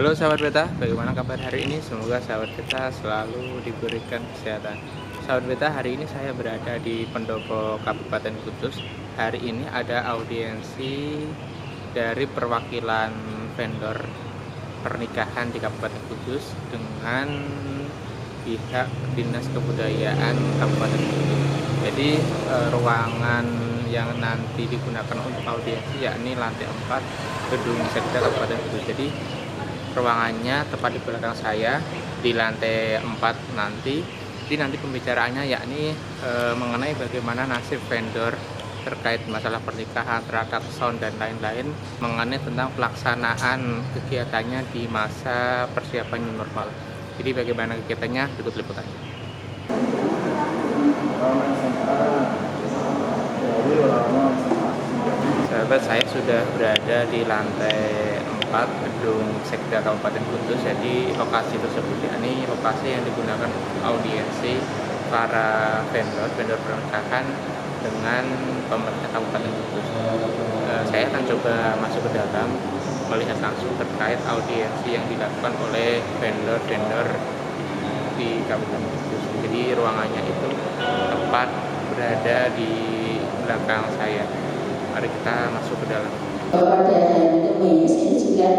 Halo sahabat beta, bagaimana kabar hari ini? Semoga sahabat beta selalu diberikan kesehatan. Sahabat beta, hari ini saya berada di Pendopo Kabupaten Kudus. Hari ini ada audiensi dari perwakilan vendor pernikahan di Kabupaten Kudus dengan pihak Dinas Kebudayaan Kabupaten Kudus. Jadi ruangan yang nanti digunakan untuk audiensi yakni lantai 4 Gedung Sekda Kabupaten Kudus. Jadi ruangannya tepat di belakang saya di lantai 4 nanti. Jadi nanti pembicaraannya yakni mengenai bagaimana nasib vendor terkait masalah pernikahan, teratak sound dan lain-lain, mengenai tentang pelaksanaan kegiatannya di masa persiapan new normal. Jadi bagaimana kegiatannya, berikut liputannya. Sahabat, saya sudah berada di lantai 4 Gedung Sekda Kabupaten Kudus. Jadi lokasi tersebut yakni lokasi yang digunakan audiensi para vendor pernikahan dengan pemerintah Kabupaten Kudus. Saya akan coba masuk ke dalam melihat langsung terkait audiensi yang dilakukan oleh vendor-vendor di Kabupaten Kudus. Jadi ruangannya itu tepat berada di belakang saya. Mari kita masuk ke dalam. Pada hari Kamis ini juga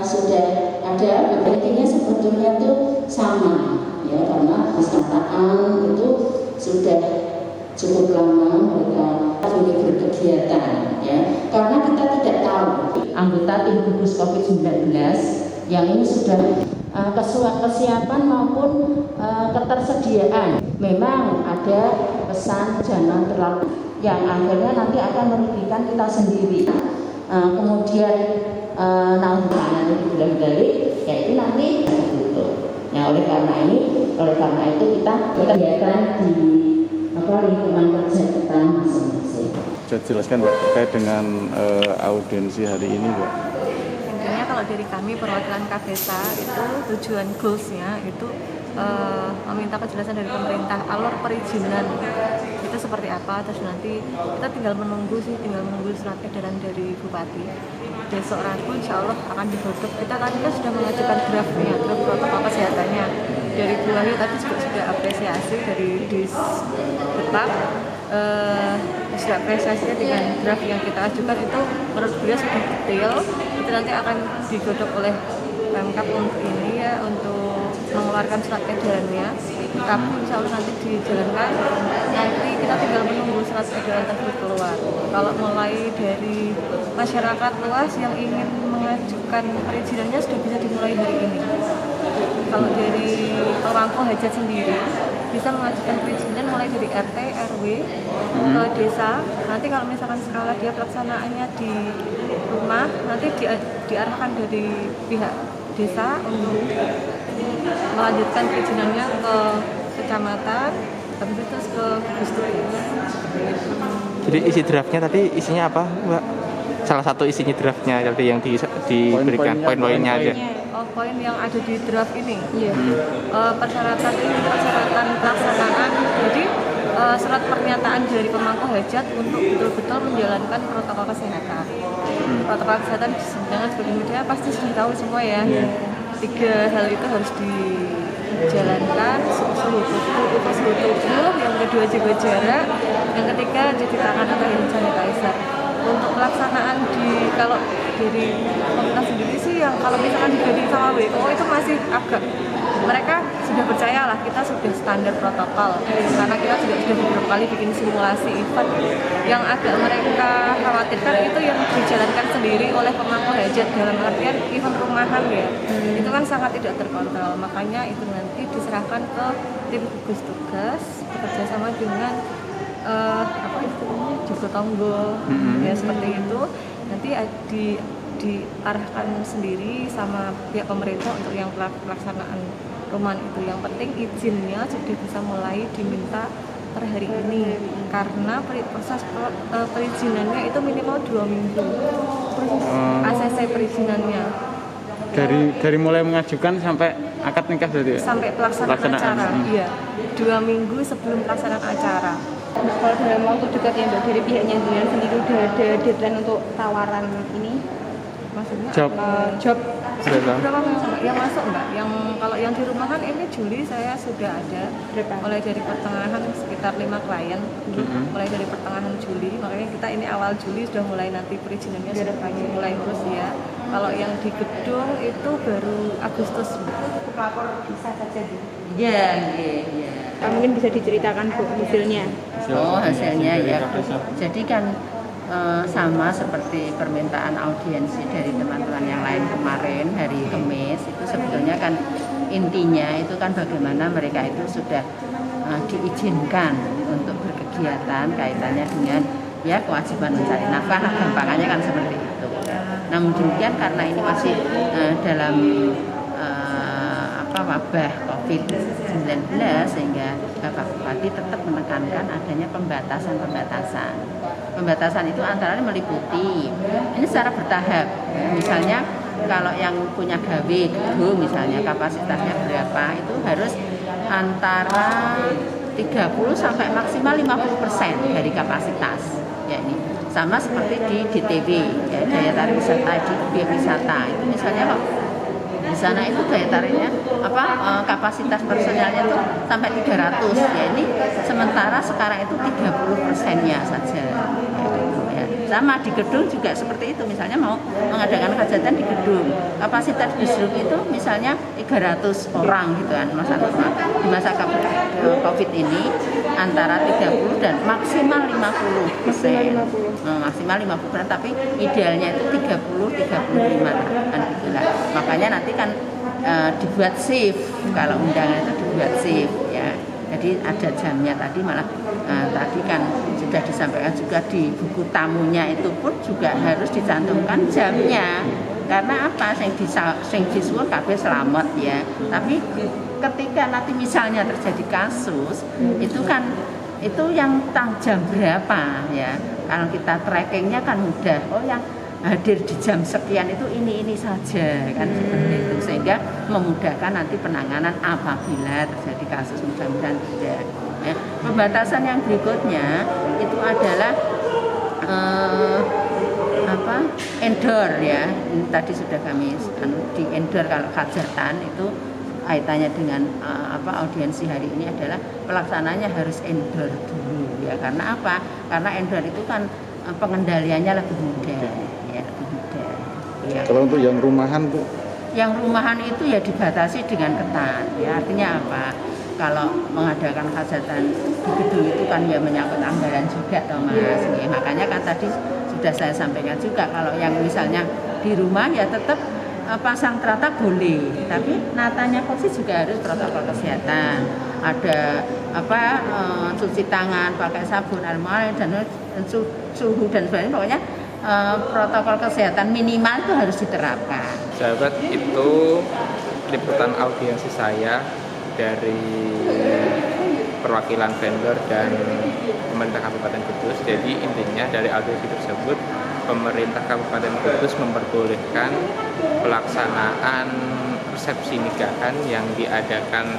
sudah ada intinya sebetulnya itu sama ya, karena pesertaan itu sudah cukup lama mereka sudah berkegiatan ya, karena kita tidak tahu anggota tim gugus COVID-19 yang ini sudah kesiapan maupun ketersediaan. Memang ada pesan jangan terlalu yang akhirnya nanti akan merugikan kita sendiri. Kemudian nanggungan itu balik, yaitu nanti ditutup. Nah, oleh karena itu kita kegiatan di lingkungan kerja kita masing-masing. Bisa jelaskan Mbak terkait dengan audiensi hari ini Mbak? Intinya kalau dari kami perwakilan KBSA itu tujuan goalsnya itu meminta kejelasan dari pemerintah alur perizinan itu seperti apa, terus nanti kita tinggal menunggu surat edaran dari Bupati. Besok rabu insya Allah akan digodok. Kita sudah mengajukan draft protokol kesehatannya dari Bu Wahyu, tadi juga sudah apresiasi dari Disbutpag, sudah apresiasinya dengan draft yang kita ajukan itu menurut beliau sudah detail. Itu nanti akan digodok oleh Pemkab untuk ini ya, untuk mengeluarkan surat edarannya. Rabu insya Allah nanti dijalankan. Nanti kita tinggal menunggu surat edaran tersebut keluar. Kalau mulai dari masyarakat luas yang ingin mengajukan perizinannya sudah bisa dimulai hari ini. Kalau dari pemangku hajat sendiri bisa mengajukan perizinan mulai dari RT, RW ke desa. Nanti kalau misalkan skala dia pelaksanaannya di rumah, nanti diarahkan dari pihak desa untuk melanjutkan perizinannya ke kecamatan, habis itu ke gugus tugas. Jadi isi draftnya tadi isinya apa, Mbak? Salah satu isinya draftnya tadi yang diberikan poin-poinnya aja. Poin yang ada di draft ini, persyaratan pelaksanaan. Jadi surat pernyataan dari pemangku hajat untuk betul-betul menjalankan protokol kesehatan. Protokol kesehatan dengan sebagai media pasti sudah tahu semua ya. 3 hal itu harus dijalankan: suhu tubuh, yang kedua jaga jarak, yang ketiga cuci tangan atau hand sanitizer. Untuk pelaksanaan kalau dari pemerintah sendiri sih, yang kalau misalkan dibanding sama WHO itu masih agak, mereka sudah percayalah kita sudah standar protokol, karena kita sudah beberapa kali bikin simulasi event. Yang agak mereka khawatirkan itu yang dijalankan sendiri oleh pemangku hajat, dalam artian event rumahan ya, itu kan sangat tidak terkontrol. Makanya itu nanti diserahkan ke tim gugus tugas bekerja sama dengan Joko Tonggo ya, seperti itu. Nanti diarahkan sendiri sama pihak pemerintah untuk yang pelaksanaan rumahan itu. Yang penting izinnya sudah bisa mulai diminta per hari ini, karena proses perizinannya itu minimal 2 minggu. ACC perizinannya Dari mulai mengajukan sampai akad nikah berarti ya? Sampai pelaksanaan acara, iya, 2 minggu sebelum pelaksanaan acara. Kalau dalam waktu dekat ya Mbak, dari pihaknya sendiri udah ada deadline untuk tawaran ini? Kalau dari pihak kami sendiri sih yang kalau misalkan sudah di draft ini, bisa mengajukan perizinannya itu 2 minggu sebelum pelaksanaan acara. Kalau mulai dari pelaksanaan acaranya, Maksudnya Job. job Berapa? berapa yang masuk mbak? Yang kalau yang di rumah kan ini Juli saya sudah ada mulai dari pertengahan sekitar 5 klien mulai dari pertengahan Juli, makanya kita ini awal Juli sudah mulai nanti perizinannya sudah mulai ngurus ya. Kalau yang di gedung itu baru Agustus. Pelapor bisa saja di. Iya, iya. Mungkin bisa diceritakan Bu hasilnya. Oh, hasilnya ya. Jadi kan sama seperti permintaan audiensi dari teman-teman yang lain kemarin hari Kamis itu sebetulnya kan intinya itu kan bagaimana mereka itu sudah diizinkan untuk berkegiatan kaitannya dengan ya kewajiban mencari nafkah, gampangannya kan seperti itu. Namun demikian karena ini masih dalam wabah COVID-19 sehingga Bapak Bupati tetap menekankan adanya pembatasan. Pembatasan itu antara lain meliputi ini secara bertahap. Misalnya kalau yang punya gawe gedung misalnya kapasitasnya berapa itu harus antara 30 sampai maksimal 50% dari kapasitas. Ya ini sama seperti di DTW ya, daya tarik wisata di obyek wisata itu misalnya kok di sana itu daya tariknya kapasitas personelnya itu sampai 300 ya ini sementara sekarang itu 30%-nya saja ya. Sama di gedung juga seperti itu misalnya mau mengadakan hajatan di gedung kapasitas gedung itu misalnya 300 orang gitu kan di masa COVID ini antara 30 dan maksimal 50%. Maksimal 50% tapi idealnya itu 30-35 kan gitulah. Makanya nanti kan dibuat shift kalau undangan itu dibuat shift ya. Jadi ada jamnya tadi malah tadi kan sudah disampaikan juga di buku tamunya itu pun juga harus dicantumkan jamnya. Karena apa? Sing disuwun kabeh selamat ya. Tapi ketika nanti misalnya terjadi kasus itu kan itu yang jam berapa ya. Kalau kita trackingnya kan mudah. Oh yang hadir di jam sekian itu ini saja kan seperti itu sehingga memudahkan nanti penanganan apabila terjadi kasus mudah-mudahan tidak. Ya. Pembatasan yang berikutnya itu adalah endor ya. Ini tadi sudah kami di endor kalau hajatan itu kaitannya dengan audiensi hari ini adalah pelaksananya harus endor dulu ya. Karena apa? Karena endor itu kan pengendaliannya lebih mudah ya, lebih mudah. Ya. Kalau untuk yang rumahan Bu? Yang rumahan itu ya dibatasi dengan ketat ya. Artinya apa? Kalau mengadakan hajatan di gedung itu kan ya menyangkut anggaran juga toh Mas. Ya, makanya kan tadi sudah saya sampaikan juga kalau yang misalnya di rumah ya tetap pasang terata boleh, tapi natanya kok sih juga harus protokol kesehatan. Ada cuci tangan, pakai sabun, air mengalir dan suhu dan sebagainya. Pokoknya protokol kesehatan minimal itu harus diterapkan. Sahabat, itu liputan audiensi saya dari perwakilan vendor dan pemerintah Kabupaten Kudus. Jadi intinya dari audiensi tersebut pemerintah Kabupaten Kudus memperbolehkan pelaksanaan resepsi nikahan yang diadakan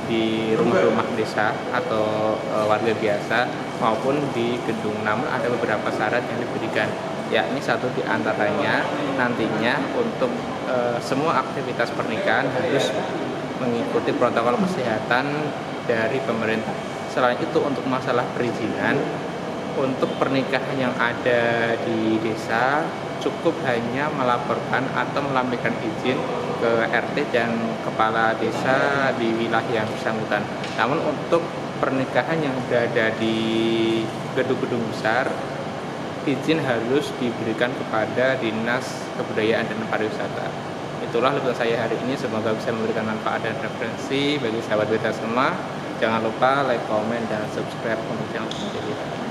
di rumah-rumah desa atau warga biasa maupun di gedung. Namun ada beberapa syarat yang diberikan, yakni satu di antaranya nantinya untuk semua aktivitas pernikahan harus mengikuti protokol kesehatan dari pemerintah. Selain itu untuk masalah perizinan untuk pernikahan yang ada di desa cukup hanya melaporkan atau melampirkan izin ke RT dan kepala desa di wilayah yang bersangkutan. Namun untuk pernikahan yang berada di gedung-gedung besar, izin harus diberikan kepada Dinas Kebudayaan dan Pariwisata. Itulah liputan saya hari ini, semoga bisa memberikan manfaat dan referensi bagi sahabat beta semua. Jangan lupa like, komen, dan subscribe untuk channel kita.